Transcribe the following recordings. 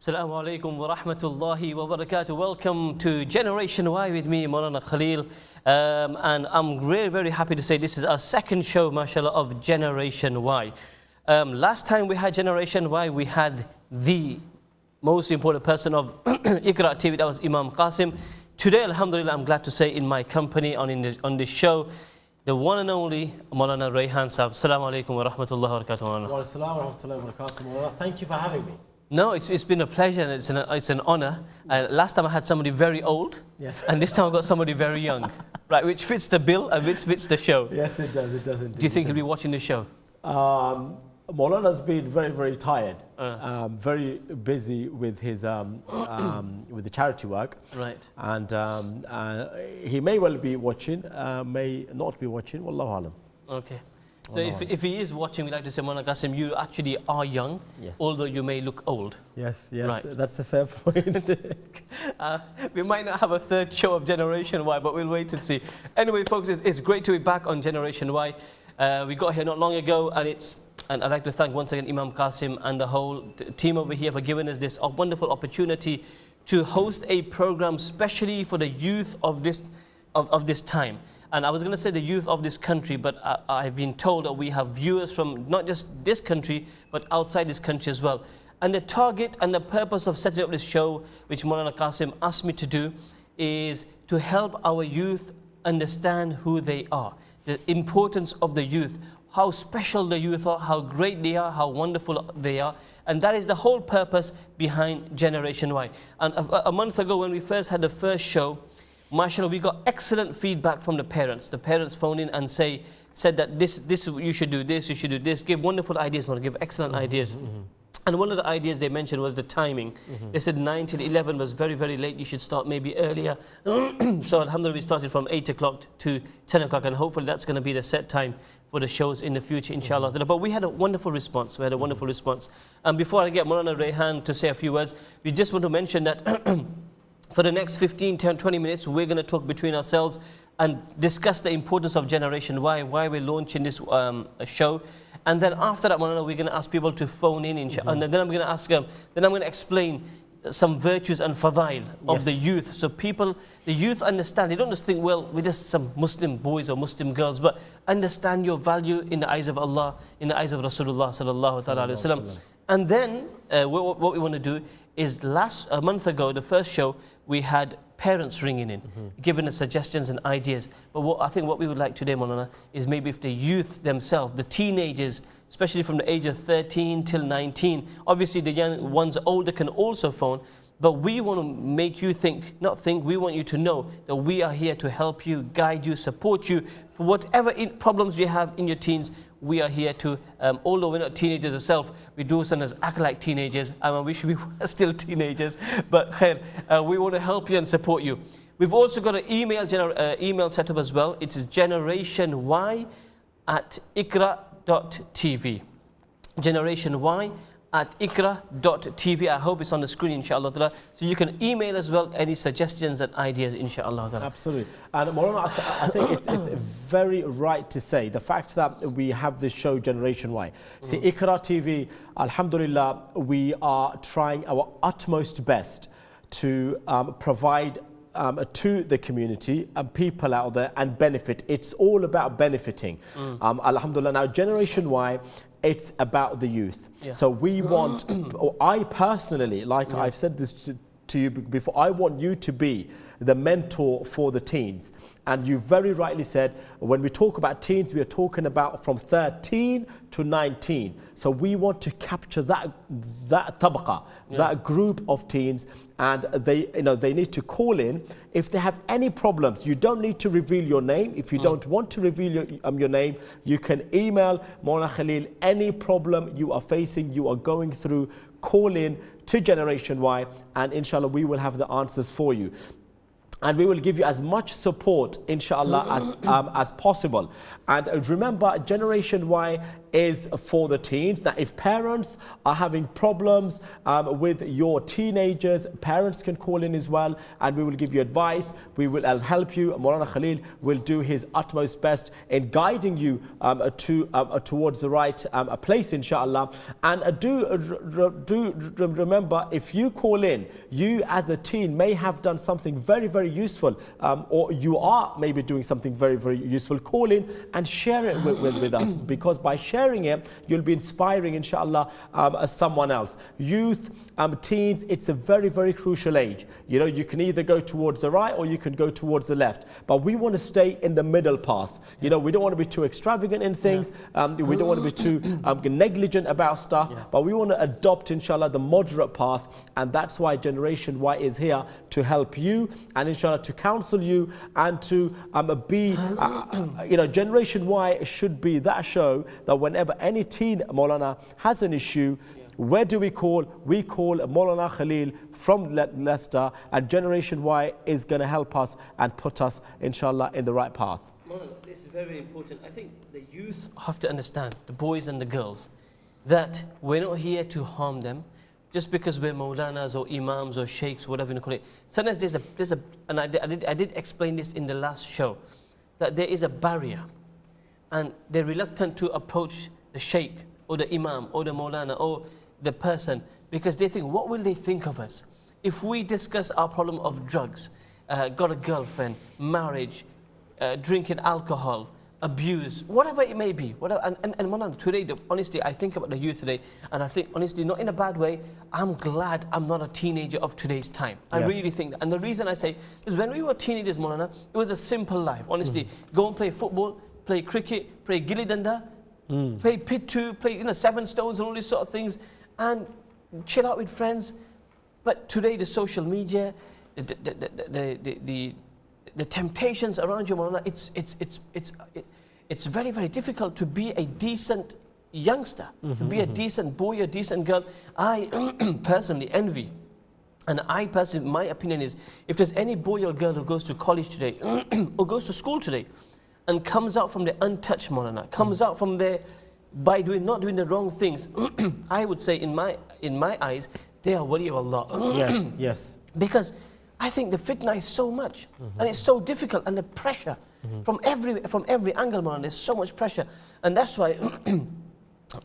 Assalamu alaikum wa rahmatullahi wa barakatuh. Welcome to Generation Y with me, Imam Khalil. And I'm very, very happy to say this is our second show, mashallah, of Generation Y. Last time we had Generation Y, we had the most important person of IQRA TV, that was Imam Qasim. Today, alhamdulillah, I'm glad to say in my company on this show, the one and only Maulana Rayan Sahab. Assalamu alaikum wa rahmatullahi wa barakatuh. Wa assalamu wa rahmatullahi wa barakatuh. Thank you for having me. No, it's been a pleasure and it's an honor. Last time I had somebody very old, yes. And this time I've got somebody very young, right? Which fits the bill and which fits the show. Yes, it does. It does indeed. Do you think he'll be watching the show? Maulana's been very, very tired, very busy with his with the charity work, right? And he may well be watching, may not be watching. Wallahu alam. Okay. So if he is watching, we like to say, Maulana Qasim, you actually are young, yes, although you may look old. Yes, yes, right. That's a fair point. We might not have a third show of Generation Y, but we'll wait and see. Anyway, folks, it's great to be back on Generation Y. We got here not long ago, and I'd like to thank once again Imam Qasim and the whole team over here for giving us this wonderful opportunity to host a program specially for the youth of this time. And I was going to say the youth of this country, but I've been told that we have viewers from not just this country, but outside this country as well. And the target and the purpose of setting up this show, which Maulana Qasim asked me to do, is to help our youth understand who they are, the importance of the youth, how special the youth are, how great they are, how wonderful they are. And that is the whole purpose behind Generation Y. And a month ago when we first had the first show, mashallah, we got excellent feedback from the parents. The parents phoned in and said that this you should do this, you should do this, give wonderful ideas, give excellent ideas. And one of the ideas they mentioned was the timing. They said 9 till 11 was very, very late, you should start maybe earlier. So alhamdulillah, we started from 8 o'clock to 10 o'clock, and hopefully that's going to be the set time for the shows in the future, inshallah. But we had a wonderful response. And before I get Maulana Rayan to say a few words, we just want to mention that for the next 15, 10, 20 minutes, we're going to talk between ourselves and discuss the importance of Generation Y, why we're launching this show. And then after that, we're going to ask people to phone in, and then I'm going to ask them, then I'm going to explain some virtues and fadail of the youth. So the youth understand, they don't just think, well, we're just some Muslim boys or Muslim girls, but understand your value in the eyes of Allah, in the eyes of Rasulullah sallallahu alaihi wasallam. And then what we want to do is a month ago, the first show, we had parents ringing in, giving us suggestions and ideas. But I think what we would like today, Maulana, is maybe if the youth themselves, the teenagers, especially from the age of 13 till 19, obviously the young ones older can also phone, but we want to make you we want you to know that we are here to help you, guide you, support you for whatever problems you have in your teens. We are here to, although we're not teenagers ourselves, we do sometimes act like teenagers. We should be still teenagers, but we want to help you and support you. We've also got an email set up as well. It is generationy@iqra.tv. generationy@iqra.tv. I hope it's on the screen, inshallah. So you can email as well any suggestions and ideas, inshallah. Absolutely. And Maulana, I think it's very right to say the fact that we have this show, Generation Y. See, IQRA TV, alhamdulillah, we are trying our utmost best to provide to the community and people out there and benefit. It's all about benefiting. Alhamdulillah. Now, Generation Y, it's about the youth. Yeah. So we want, I personally, I've said this to you before, I want you to be the mentor for the teens. And you very rightly said, when we talk about teens, we are talking about from 13 to 19. So we want to capture that tabaqa, that group of teens, and they need to call in if they have any problems. You don't need to reveal your name. If you don't want to reveal your name, you can email Maulana Khalil. Any problem you are facing, you are going through, call in to Generation Y, and inshallah we will have the answers for you. And we will give you as much support, inshallah, as possible. And remember, Generation Y is for the teens. Now, if parents are having problems with your teenagers, parents can call in as well, and we will give you advice. We will help you. Maulana Khalil will do his utmost best in guiding you towards the right place, inshallah. And do remember, if you call in, you as a teen may have done something very, very useful, or you are maybe doing something very, very useful. Call in and share it with us, because by sharing it, you'll be inspiring, inshallah, someone else. Youth, teens, it's a very, very crucial age. You know, you can either go towards the right or you can go towards the left. But we want to stay in the middle path. You know, we don't want to be too extravagant in things. We don't want to be too negligent about stuff. But we want to adopt, inshallah, the moderate path. And that's why Generation Y is here to help you and, inshallah, to counsel you and to be, you know, Generation Y should be that show that whenever any teen, Maulana, has an issue, where do we call? We call Maulana Khalil from Leicester, and Generation Y is going to help us and put us, inshallah, in the right path. Maulana, this is very important. I think the youth have to understand, the boys and the girls, that we're not here to harm them just because we're Maulanas or Imams or Sheikhs, whatever you call it. Sometimes there's a and I did explain this in the last show, that there is a barrier, and they're reluctant to approach the Sheikh or the Imam or the Maulana or the person, because they think, what will they think of us? If we discuss our problem of drugs, got a girlfriend, marriage, drinking alcohol, abuse, whatever it may be, whatever, and Maulana, today, honestly, I think about the youth today, and I think, honestly, not in a bad way, I'm glad I'm not a teenager of today's time. I really think that. And the reason I say is, when we were teenagers, Maulana, it was a simple life, honestly. Go and play football, play cricket, play gilli danda, play pittu, play, you know, 7 stones and all these sort of things, and chill out with friends. But today, the social media, the temptations around you, Maulana, it's very, very difficult to be a decent youngster, to be a decent boy, a decent girl. I personally envy, and I personally, my opinion is, if there's any boy or girl who goes to college today or goes to school today and comes out from there untouched, Maulana, comes out from there by not doing the wrong things, I would say, in my eyes, they are worthy of Allah. Yes, yes. Because I think the fitna is so much, and it's so difficult, and the pressure from every angle, man, there's so much pressure. And that's why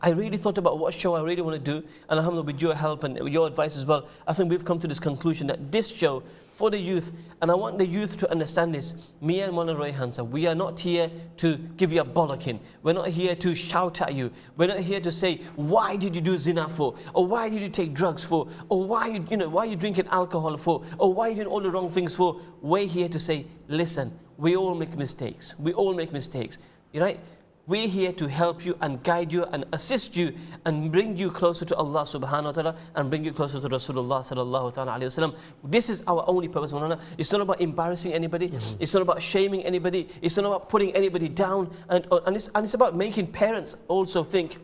I really thought about what show I really want to do, and alhamdulillah, with your help and your advice as well, I think we've come to this conclusion that this show for the youth, and I want the youth to understand this. Me and Maulana Rayan, we are not here to give you a bollocking. We're not here to shout at you. We're not here to say, why did you do zina for? Or why did you take drugs for? Or why are you drinking alcohol for? Or why are you doing all the wrong things for? We're here to say, listen, we all make mistakes. We all make mistakes. Right? We're here to help you and guide you and assist you and bring you closer to Allah subhanahu wa ta'ala and bring you closer to Rasulullah sallallahu ta'ala alayhi wa sallam. This is our only purpose, Maulana. It's not about embarrassing anybody. It's not about shaming anybody. It's not about putting anybody down. And it's about making parents also think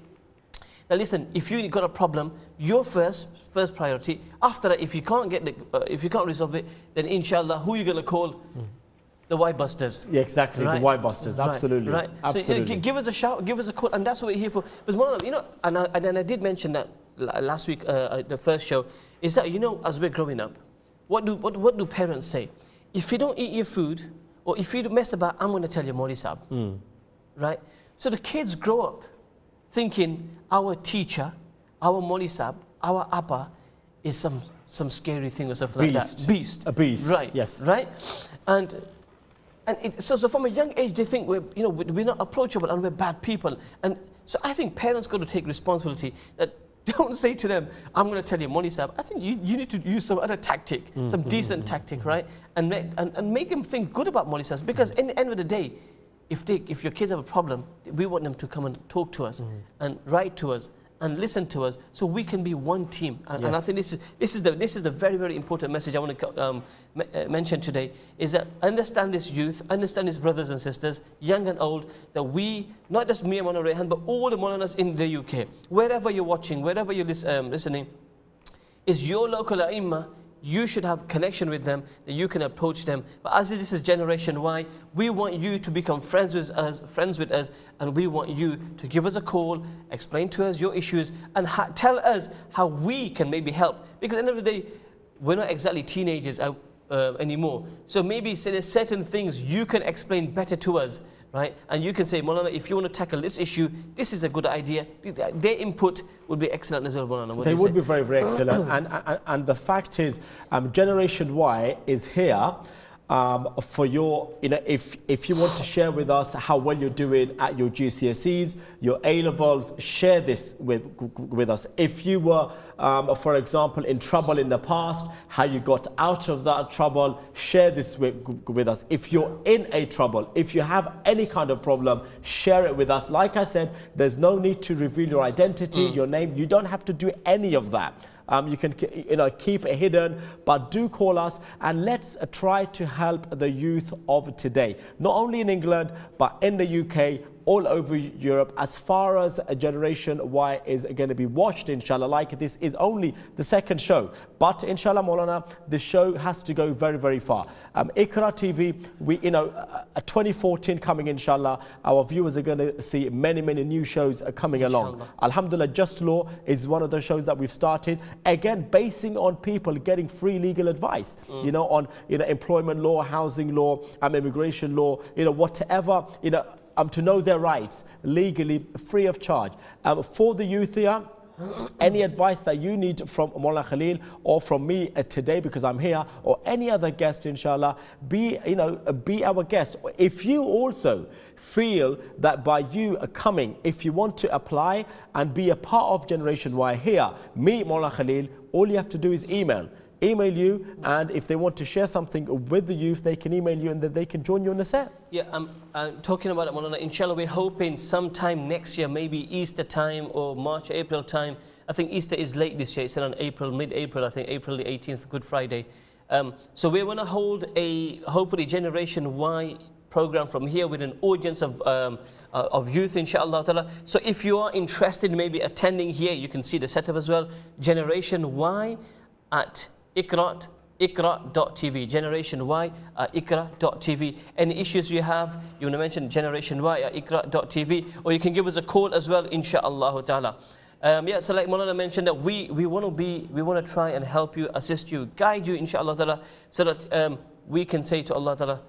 that, listen, if you got a problem, your first priority. After that, if you can't resolve it, then inshallah, who are you going to call? The Y Busters. Yeah, exactly, right. The Y Busters, absolutely. Right. Absolutely. So give us a shout, give us a call, and that's what we're here for. But Maulana, you know, and I did mention that last week, the first show, is that, you know, as we're growing up, what do parents say? If you don't eat your food, or if you mess about, I'm going to tell you Mauli Sahab. Right? So the kids grow up thinking our teacher, our Mauli Sahab, our Appa is some scary thing or something like that. Beast. A beast. Right. Yes. Right? So from a young age, they think we're not approachable and we're bad people. And so I think parents got to take responsibility. That don't say to them, I'm going to tell you, Mauli Sahab, I think you need to use some other tactic, some decent tactic, right? And make them think good about Mauli Sahab. Because in the end of the day, if your kids have a problem, we want them to come and talk to us and write to us and listen to us, so we can be one team. And I think this is the very, very important message I want to mention today, is that understand this youth, understand his brothers and sisters, young and old, that we, not just me and Maulana Rayan, but all the Maulanas in the UK, wherever you're watching, wherever you're listening, is your local Aimma you should have connection with them, that you can approach them. But as this is Generation Y, we want you to become friends with us, and we want you to give us a call, explain to us your issues, and tell us how we can maybe help. Because at the end of the day, we're not exactly teenagers anymore. So maybe there's certain things you can explain better to us, right? And you can say, Maulana, if you want to tackle this issue, this is a good idea. Their input would be excellent as well, Maulana. They would be very, very excellent. and the fact is, Generation Y is here for your, if you want to share with us how well you're doing at your GCSEs, your A-levels, share this with us. If you were, for example, in trouble in the past, how you got out of that trouble, share this with us. If you're in a trouble, if you have any kind of problem, share it with us. Like I said, there's no need to reveal your identity, your name. You don't have to do any of that. You can keep it hidden, but do call us and let's try to help the youth of today. Not only in England, but in the UK, all over Europe, as far as Generation Y is going to be watched, inshallah. Like, this is only the second show, but inshallah, Maulana, the show has to go very, very far. IQRA TV, 2014 coming, inshallah. Our viewers are going to see many, many new shows coming along. Alhamdulillah, Just Law is one of the shows that we've started, again basing on people getting free legal advice, on employment law, housing law, immigration law, whatever, to know their rights legally, free of charge. For the youth here, any advice that you need from Maulana Khalil or from me today, because I'm here, or any other guest, inshallah, be our guest. If you also feel that by you coming, if you want to apply and be a part of Generation Y here, me, Maulana Khalil, all you have to do is email you, and if they want to share something with the youth, they can email you and then they can join you on the set. Yeah, talking about it, Maulana, inshallah, we're hoping sometime next year, maybe Easter time or March, April time. I think Easter is late this year, it's around April, mid-April, I think April the 18th, Good Friday. So we want to hold a, hopefully, Generation Y program from here with an audience of youth, inshallah. So if you are interested in maybe attending here, you can see the setup as well. Generation Y at IQRA.tv, Generation Y at IQRA.tv. Any issues you have, you want to mention Generation Y at IQRA.tv, or you can give us a call as well, inshallah ta'ala. So like Maulana mentioned, that we want to try and help you, assist you, guide you, inshallah ta'ala, so that we can say to Allah ta'ala,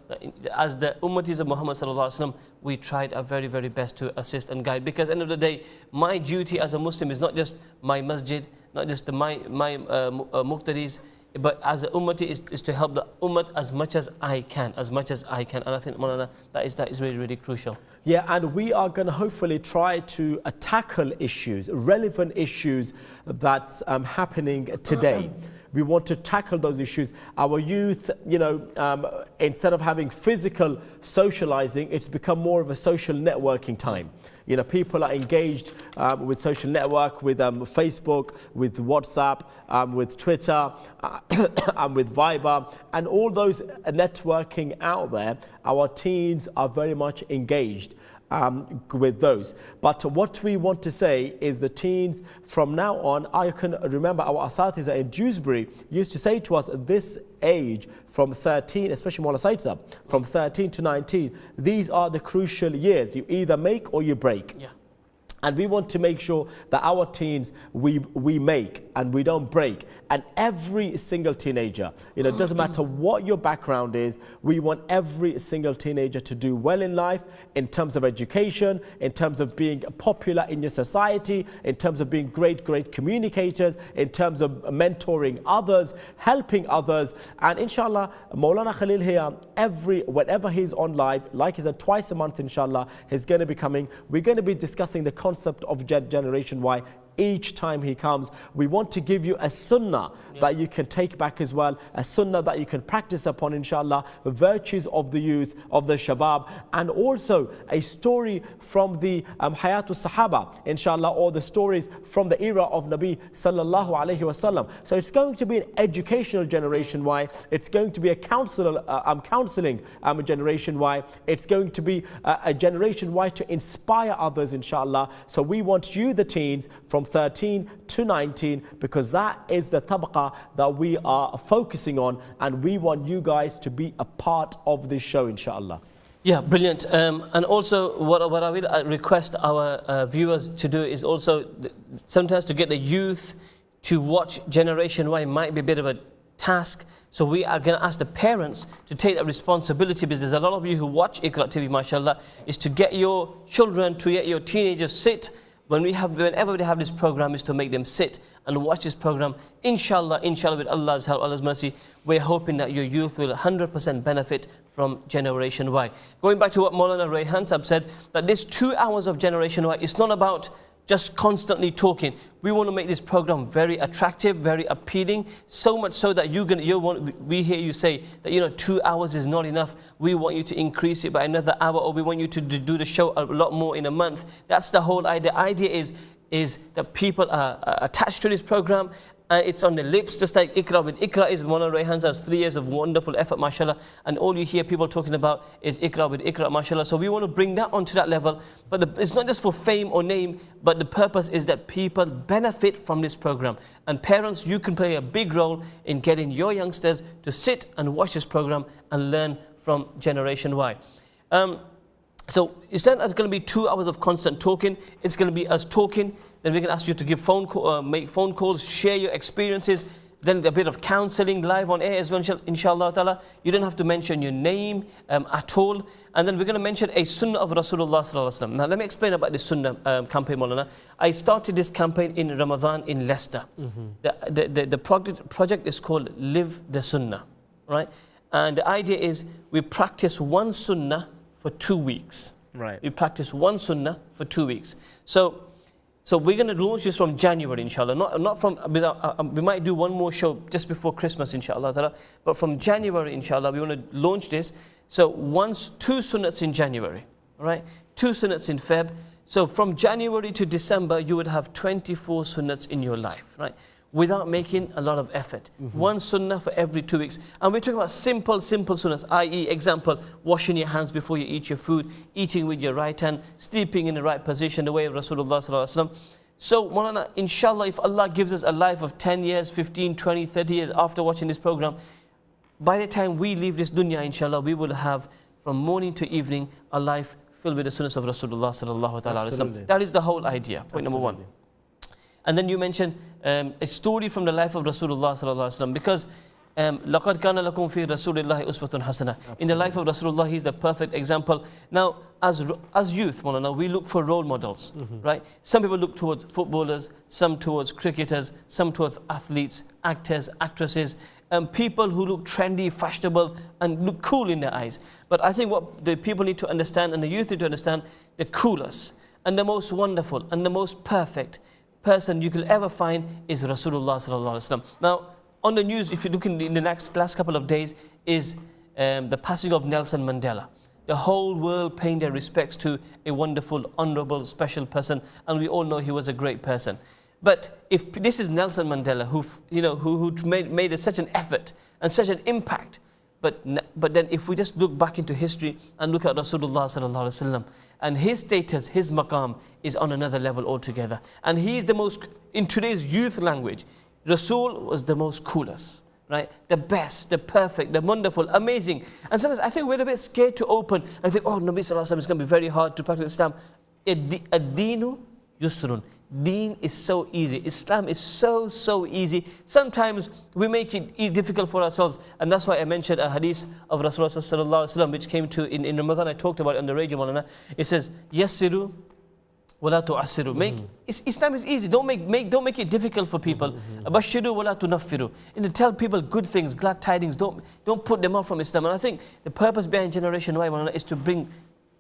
as the ummatis of Muhammad sallallahu alaihi wasallam, we tried our very, very best to assist and guide. Because at the end of the day, my duty as a Muslim is not just my masjid, not just my muqtadis, but as a ummati is to help the ummat as much as I can, And I think, Maulana, that is really, really crucial. Yeah, and we are going to hopefully try to tackle issues, relevant issues that's happening today. We want to tackle those issues. Our youth, instead of having physical socializing, it's become more of a social networking time. People are engaged with social network, with Facebook, with WhatsApp, with Twitter, and with Viber, and all those networking out there. Our teens are very much engaged with those. But what we want to say is the teens, from now on, I can remember our Asatiza in Dewsbury used to say to us, at this age, from 13, especially Maulana Saidza, from 13 to 19, these are the crucial years. You either make or you break. Yeah. And we want to make sure that our teens, we make and we don't break. And every single teenager, it doesn't matter what your background is, we want every single teenager to do well in life, in terms of education, in terms of being popular in your society, in terms of being great communicators, in terms of mentoring others, helping others. And inshallah, Maulana Khalil here, whenever he's on live, like he said, twice a month, inshallah, he's going to be coming. We're going to be discussing the concept of Generation Y. Each time he comes, we want to give you a sunnah that you can take back as well, a sunnah that you can practice upon, inshallah, the virtues of the youth, of the shabab, and also a story from the Hayatul Sahaba, inshallah, or the stories from the era of Nabi sallallahu alaihi wasallam. So it's going to be an educational Generation Y. It's going to be a counseling Generation Y. It's going to be a Generation Y to inspire others, inshallah. So we want you, the teens, from from 13 to 19, because that is the tabaqah that we are focusing on, and we want you guys to be a part of this show, inshallah. Yeah, brilliant. And also, what I will request our viewers to do is also sometimes to get the youth to watch Generation Y might be a bit of a task. So we are going to ask the parents to take that responsibility, because there's a lot of you who watch IQRA TV, mashallah, is to get your children, to get your teenagers sit. Whenever we have this program, is to make them sit and watch this program. Inshallah, with Allah's help, Allah's mercy, we're hoping that your youth will 100% benefit from Generation Y. Going back to what Maulana Rayan Sahib said, that this 2 hours of Generation Y, it's not about just constantly talking. We want to make this program very attractive, very appealing, so much so that we hear you say that 2 hours is not enough. We want you to increase it by another hour, or we want you to do the show a lot more in a month. That's the whole idea. The idea is that people are attached to this program, and it's on the lips, just like IQRA. With IQRA is one of Rayan Sahib's 3 years of wonderful effort, mashallah, and all you hear people talking about is IQRA with IQRA, mashallah. So we want to bring that onto that level, but it's not just for fame or name, but the purpose is that people benefit from this program. And parents, you can play a big role in getting your youngsters to sit and watch this program and learn from Generation Y. So instead it's going to be 2 hours of constant talking. It's going to be us talking. Then we can ask you to give make phone calls, share your experiences. Then a bit of counseling live on air as well, inshallah ta'ala. You don't have to mention your name at all. And then we're going to mention a sunnah of Rasulullah sallallahu alaihi wasallam. Now let me explain about this sunnah campaign, Maulana. I started this campaign in Ramadan in Leicester. The project is called Live the Sunnah, right? And the idea is we practice one sunnah for 2 weeks. Right. We practice one sunnah for 2 weeks. So we're going to launch this from January, inshallah. Not from, we might do one more show just before Christmas, inshallah. But from January, inshallah, we want to launch this. So 2 sunnats in January, all right? 2 sunnats in Feb. So from January to December, you would have 24 sunnats in your life, right? Without making a lot of effort. One sunnah for every 2 weeks. And we're talking about simple sunnahs, i.e. example, washing your hands before you eat your food, eating with your right hand, sleeping in the right position, the way of Rasulullah sallallahu alaihi wasallam. So, Maulana, inshallah, if Allah gives us a life of 10 years, 15, 20, 30 years after watching this program, by the time we leave this dunya, inshallah, we will have from morning to evening a life filled with the sunnahs of Rasulullah sallallahu alaihi wasallam. That is the whole idea, point number 1. And then you mentioned a story from the life of Rasulullah sallallahu alaihi wasallam, because لَقَدْ كَانَ لَكُمْ فِي رَسُولِ اللَّهِ أُسْوَةٌ حَسَنَةٌ. In the life of Rasulullah, he's the perfect example. Now, as youth, Maulana, we look for role models, right? Some people look towards footballers, some towards cricketers, some towards athletes, actors, actresses, people who look trendy, fashionable, and look cool in their eyes. But I think what the people need to understand, and the youth need to understand, the coolest and the most wonderful and the most perfect person you could ever find is Rasulullah sallallahu alaihi wasallam. Now, on the news, if you look in the last couple of days, is the passing of Nelson Mandela. The whole world paying their respects to a wonderful, honorable, special person, and we all know he was a great person. But if this is Nelson Mandela, who made such an effort and such an impact, but then if we just look back into history and look at Rasulullah sallallahu alaihi wasallam, and his status, his maqam is on another level altogether. And he is the most, in today's youth language, Rasul was the most coolest, right? The best, the perfect, the wonderful, amazing. And sometimes I think we're a bit scared to open and think, oh, Nabi sallallahu alaihi wasallam, it's going to be very hard to practice Islam. Ad-deenu yusrun. Deen is so easy. Islam is so easy. Sometimes we make it difficult for ourselves, and that's why I mentioned a hadith of Rasulullah sallallahu alaihi wasallam, which came to in Ramadan. I talked about it on the radio, Maulana. It says, "Yassiru wala tu'assiru." Islam is easy. Don't make it difficult for people. Bashiru wala tunaffiru. And tell people good things, glad tidings. Don't put them off from Islam. And I think the purpose behind Generation Y, Maulana, is to bring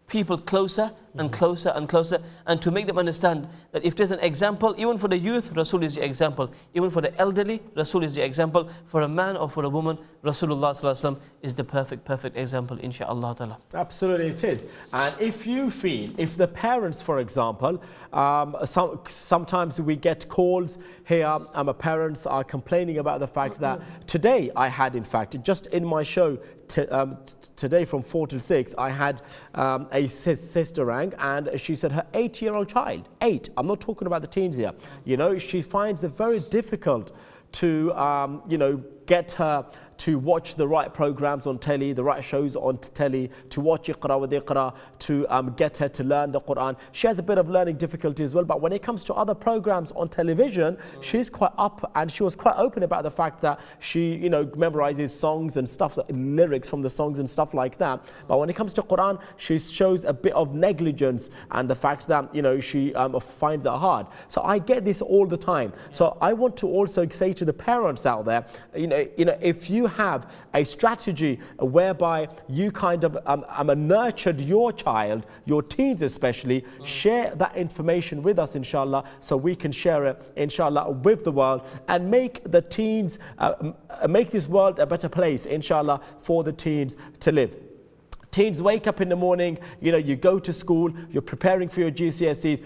people closer and closer and closer, and to make them understand that if there's an example, even for the youth, Rasul is the example. Even for the elderly, Rasul is the example. For a man or for a woman, Rasulullah sallallahu alaihi wasallam is the perfect example, inshaAllah ta'ala. Absolutely it is. And if you feel, if the parents, for example, sometimes we get calls here, parents are complaining about the fact that today I had, in fact, just in my show today from 4 to 6, I had a sister rang rang and she said her 8-year-old child, 8, I'm not talking about the teens here, you know, she finds it very difficult to, you know, get her to watch the right programs on telly, the right shows on telly, to watch IQRA with IQRA, to get her to learn the Quran. She has a bit of learning difficulty as well, but when it comes to other programs on television, she's quite up, and she was quite open about the fact that she, you know, memorizes songs and stuff, lyrics from the songs and stuff like that. But when it comes to Quran, she shows a bit of negligence and the fact that, you know, she finds it hard. So I get this all the time. So I want to also say to the parents out there, you know, if you have a strategy whereby you kind of nurtured your child, your teens especially, share that information with us, inshallah, so we can share it, inshallah, with the world and make the teens, make this world a better place, inshallah, for the teens to live. Teens wake up in the morning, you know, you go to school, you're preparing for your GCSEs.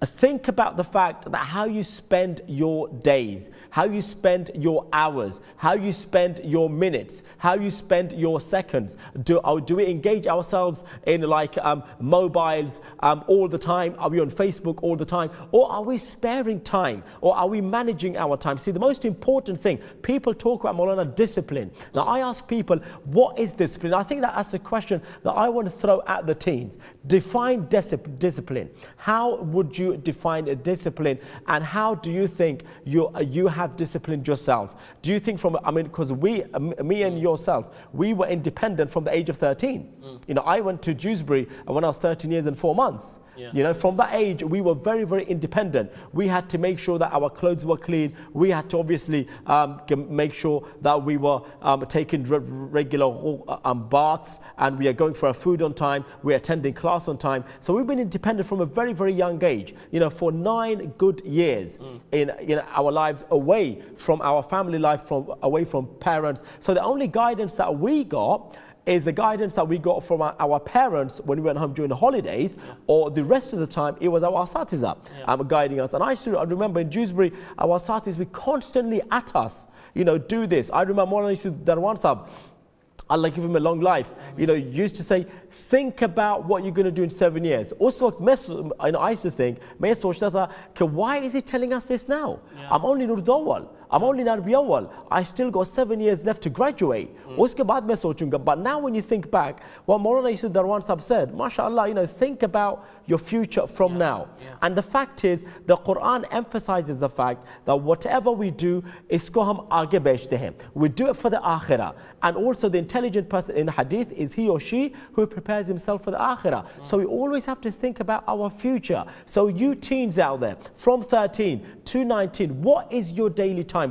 Think about the fact that how you spend your days, how you spend your hours, how you spend your minutes, how you spend your seconds. Do we engage ourselves in like mobiles all the time? Are we on Facebook all the time? Or are we sparing time? Or are we managing our time? See, the most important thing, people talk about Maulana discipline. Now I ask people, what is discipline? I think that's a question that I want to throw at the teens. Define discipline. How would you define a discipline, and how do you think you have disciplined yourself? Do you think from, I mean, because me and yourself, we were independent from the age of 13. You know, I went to Dewsbury when I was 13 years and 4 months. Yeah. You know, from that age, we were very, very independent. We had to make sure that our clothes were clean. We had to obviously make sure that we were taking regular baths, and we are going for our food on time. We're attending class on time. So we've been independent from a very, very young age. You know, for 9 good years in our lives, away from our family life, away from parents. So the only guidance that we got is the guidance that we got from our parents when we went home during the holidays, or the rest of the time it was our asatiza guiding us. And I remember in Dewsbury, our asatiz were constantly at us, you know, do this. I remember Maulana Darwan Sahab, Allah give him a long life, you know, used to say, think about what you're going to do in 7 years. Also, I used to think, why is he telling us this now? I'm only Nur Dawal. I'm only in Arabi Awal. I still got 7 years left to graduate. But now when you think back, what Maulana Yusuf Darwan Sahab said, mashallah, you know, think about your future from now. And the fact is, the Quran emphasizes the fact that whatever we do, isko hum aage bechte hain. We do it for the akhirah. And also the intelligent person in hadith is he or she who prepares himself for the akhirah. So we always have to think about our future. So you teens out there, from 13 to 19, what is your daily timetable?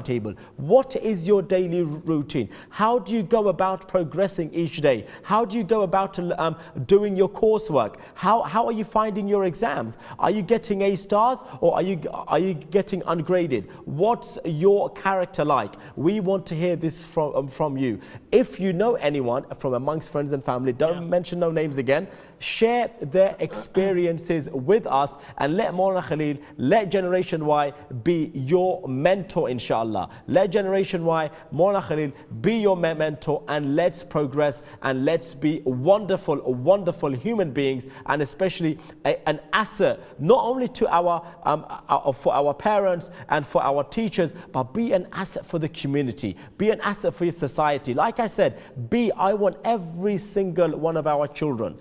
What is your daily routine? How do you go about progressing each day? How do you go about doing your coursework? How are you finding your exams? Are you getting A stars, or are you getting ungraded? What's your character like? We want to hear this from you. If you know anyone from amongst friends and family, don't mention no names again, share their experiences with us, and let Maulana Khalil, let Generation Y be your mentor, inshallah. Let Generation Y, Maulana Khalil, be your mentor, and let's progress, and let's be wonderful, wonderful human beings, and especially an asset, not only to for our parents and for our teachers, but be an asset for the community, be an asset for your society. Like I said, I want every single one of our children,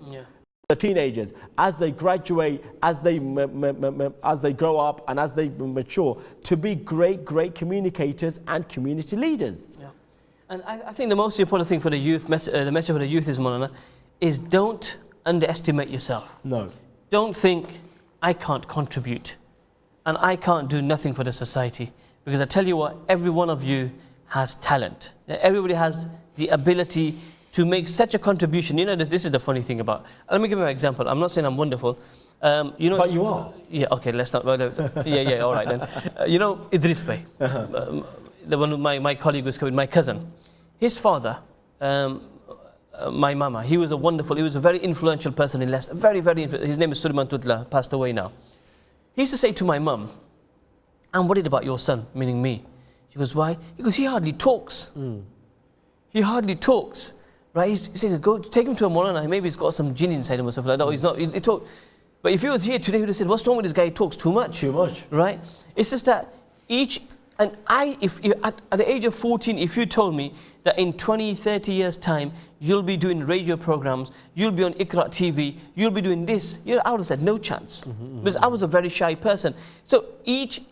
the teenagers, as they graduate, as they grow up, and as they mature, to be great communicators and community leaders. And I think the most important thing for the youth, the message for the youth is, Maulana, is don't underestimate yourself. No. Don't think, I can't contribute and I can't do nothing for the society. Because I tell you what, every one of you has talent. Everybody has the ability to make such a contribution. You know, this is the funny thing about, let me give you an example. I'm not saying I'm wonderful. You know, but you are. Yeah, okay, let's not. Yeah, all right then. You know, Idris Bey, the one who my colleague was coming, my cousin. His father, my mama, he was a very influential person in Leicester. His name is Suleiman Tutla, passed away now. He used to say to my mum, I'm worried about your son, meaning me. She goes, why? He goes, he hardly talks. He hardly talks. Right? He's saying, go take him to a Maulana, maybe he's got some jinn inside him or something like that. He's not, he talks. But if he was here today, he would have said, what's wrong with this guy? He talks too much. Too much. Right? It's just that if you, at the age of 14, if you told me that in 20, 30 years' time, you'll be doing radio programs, you'll be on IQRA TV, you'll be doing this, I would have said no chance. Because I was a very shy person. So each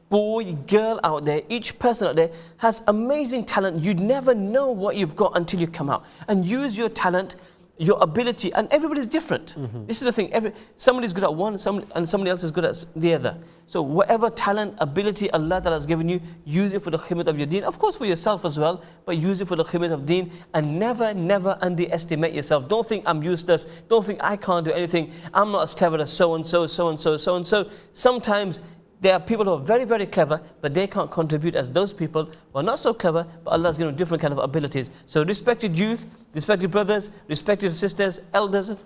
boy, girl out there, each person out there has amazing talent. You'd never know what you've got until you come out. And use your talent, your ability, and everybody's different. This is the thing, somebody's good at one and somebody else is good at the other. So whatever talent, ability Allah Ta'ala has given you, use it for the khidmat of your deen. Of course for yourself as well, but use it for the khidmat of deen, and never, never underestimate yourself. Don't think I'm useless, don't think I can't do anything, I'm not as clever as so-and-so, so-and-so, so-and-so. Sometimes there are people who are very, very clever, but they can't contribute as those people who are not so clever, but Allah has given them different kind of abilities. So respected youth, respected brothers, respected sisters, elders,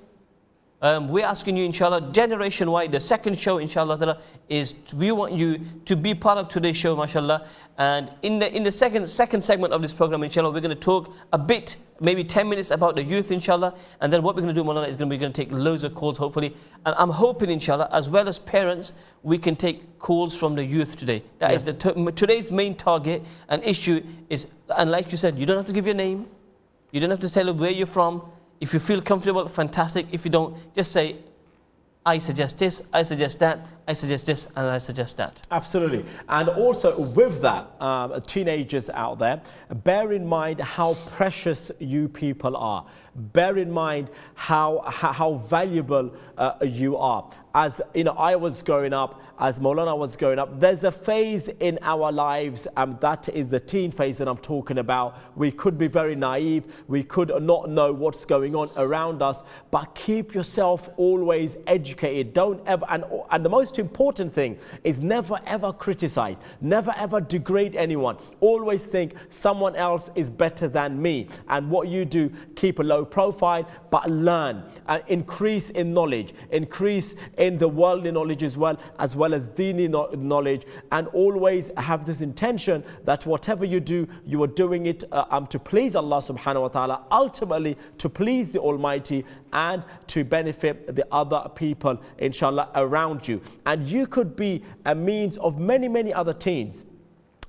we're asking you, inshallah, generation-wide, the second show, inshallah, is we want you to be part of today's show, mashallah. And in the second segment of this program, inshallah, we're going to talk a bit, maybe 10 minutes about the youth, inshallah. And then what we're going to do, Maulana, is we're going to take loads of calls, hopefully. And I'm hoping, inshallah, as well as parents, we can take calls from the youth today. That is today's main target and issue is, and like you said, you don't have to give your name. You don't have to tell them where you're from. If you feel comfortable, fantastic. If you don't, just say, I suggest this, I suggest that, I suggest this, and I suggest that. Absolutely. And also with that, teenagers out there, bear in mind how precious you people are. Bear in mind how valuable you are. As you know, I was growing up, as Maulana was growing up, there's a phase in our lives, and that is the teen phase that I'm talking about. We could be very naive, we could not know what's going on around us, but keep yourself always educated. Don't ever, and the most important thing is never ever criticize, never ever degrade anyone. Always think someone else is better than me, and what you do, keep a low profile, but learn and increase in knowledge, increase in the worldly knowledge as well as Deeni knowledge, and always have this intention that whatever you do, you are doing it to please Allah subhanahu wa ta'ala, ultimately to please the Almighty and to benefit the other people, inshallah, around you. And you could be a means of many other teens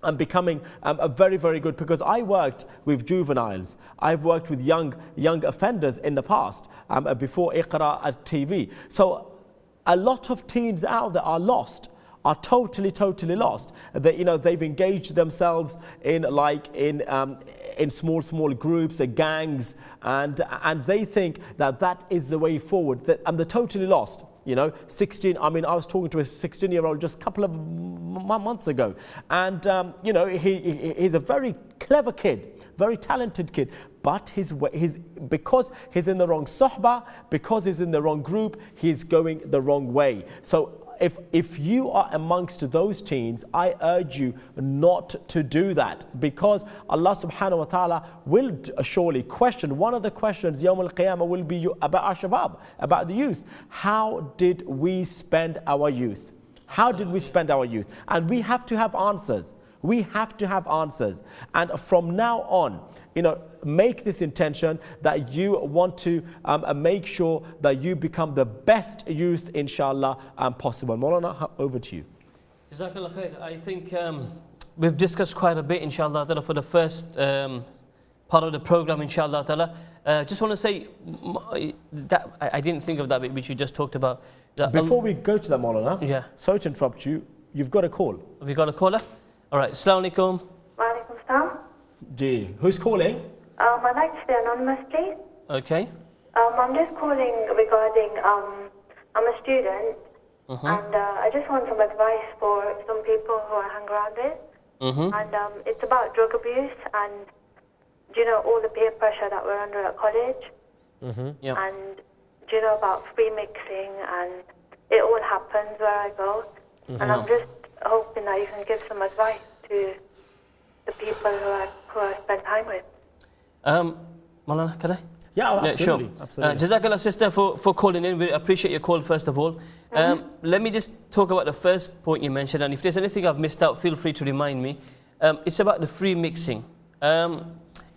and becoming a very, very good, because I worked with juveniles. I've worked with young offenders in the past, before IQRA at TV. So a lot of teens out there are lost, are totally lost. They've engaged themselves in small groups, gangs, and they think that is the way forward. And they're totally lost. 16. I mean, I was talking to a 16-year-old just a couple of months ago, and he's a very clever kid, very talented kid, but because he's in the wrong sohbah, because he's in the wrong group, he's going the wrong way. So if you are amongst those teens, I urge you not to do that, because Allah subhanahu wa ta'ala will surely question. One of the questions Yawm al-Qiyamah will be about our shabab, about the youth. How did we spend our youth? How did we spend our youth? And we have to have answers. We have to have answers. And from now on, make this intention that you want to make sure that you become the best youth, inshallah, possible. Maulana, over to you. Jazakallah khair. I think we've discussed quite a bit, inshallah, for the first part of the program, inshallah. Just want to say that I didn't think of that bit which you just talked about. Before we go to that, Maulana, sorry to interrupt you. You've got a call. Have you got a caller? All right. Assalamu alaikum. Wa alaikum salam. Gee, who's calling? I'd like to stay anonymous, please. Okay. I'm just calling regarding, I'm a student, and I just want some advice for some people who I hang around with. And it's about drug abuse and, all the peer pressure that we're under at college. Yep. And, about free mixing, and it all happens where I go. And I'm just hoping that you can give some advice to the people who I spend time with. Maulana, can I? Yeah, absolutely. Sure. Absolutely. Jazakallah, sister, for calling in. We appreciate your call, first of all. Let me just talk about the first point you mentioned, and if there's anything I've missed out, feel free to remind me. It's about the free mixing.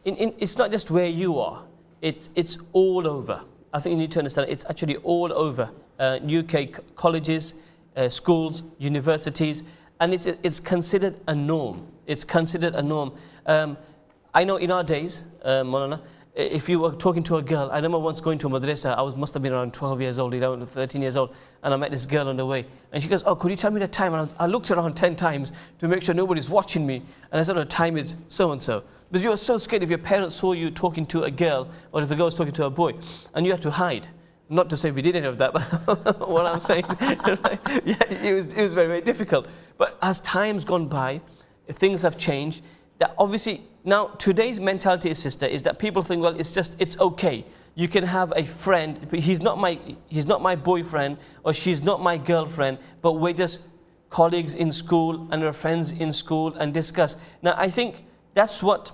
It's not just where you are. It's all over. I think you need to understand it's actually all over. UK colleges, schools, universities, and it's considered a norm. It's considered a norm. I know in our days, Maulana, if you were talking to a girl, I remember once going to a madrasa, must have been around 12 years old, 11, 13 years old, and I met this girl on the way. And she goes, oh, could you tell me the time? And I looked around 10 times to make sure nobody's watching me. And I said, oh, the time is so-and-so. Because you were so scared if your parents saw you talking to a girl, or if a girl was talking to a boy, and you had to hide. Not to say we did any of that, but what I'm saying, yeah, it was very, very difficult. But as time's gone by, things have changed. That obviously, now today's mentality, sister, is that people think, well, it's okay. You can have a friend, he's not my boyfriend, or she's not my girlfriend, but we're just colleagues in school and we're friends in school and discuss. Now, I think that's what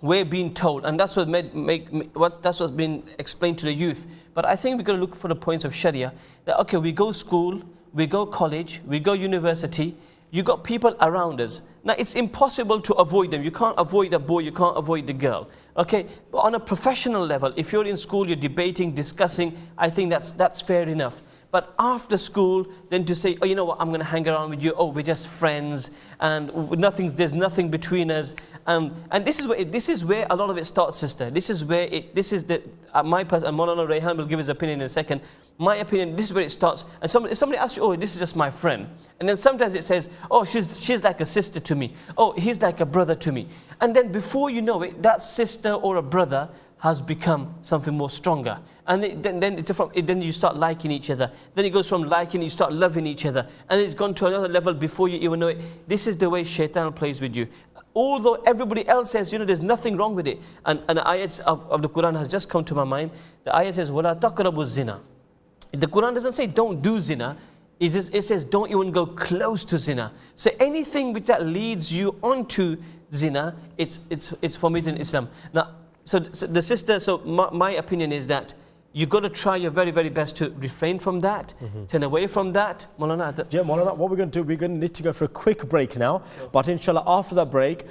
we're being told, and that's what's been explained to the youth. But I think we've got to look for the points of Sharia, that okay, we go school, we go college, we go university, you got people around us. Now, it's impossible to avoid them. You can't avoid a boy, you can't avoid the girl. Okay, but on a professional level, if you're in school, you're debating, discussing, I think that's fair enough. But after school, then to say, oh, you know what, I'm going to hang around with you, oh, we're just friends, and there's nothing between us. And this is where a lot of it starts, sister. This is where my person, and Maulana Rayan will give his opinion in a second. My opinion, this is where it starts. And if somebody asks you, oh, this is just my friend. And then sometimes it says, oh, she's like a sister to me. Oh, he's like a brother to me. And then before you know it, that sister or a brother has become something more stronger. And then you start liking each other. Then it goes from liking, you start loving each other. And it's gone to another level before you even know it. This is the way shaitan plays with you. Although everybody else says, there's nothing wrong with it. And the ayat of the Quran has just come to my mind. The ayat says, وَلَا تَقْرَبُوا الزِّنَا. The Quran doesn't say don't do zina. It says don't even go close to zina. So anything which that leads you onto zina, it's forbidden in Islam. Now, my opinion is that you've got to try your very, very best to refrain from that, turn away from that. Maulana, yeah, Maulana, what we're going to do, we're going to need to go for a quick break now. Sure. But inshallah, after that break,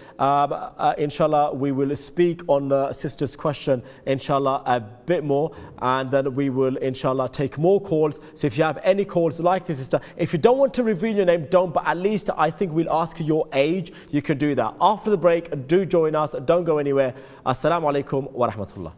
inshallah, we will speak on the sister's question, inshallah, a bit more. And then we will, inshallah, take more calls. So if you have any calls like this, sister, if you don't want to reveal your name, don't. But at least I think we'll ask your age. You can do that. After the break, do join us. Don't go anywhere. Assalamu alaikum wa rahmatullah.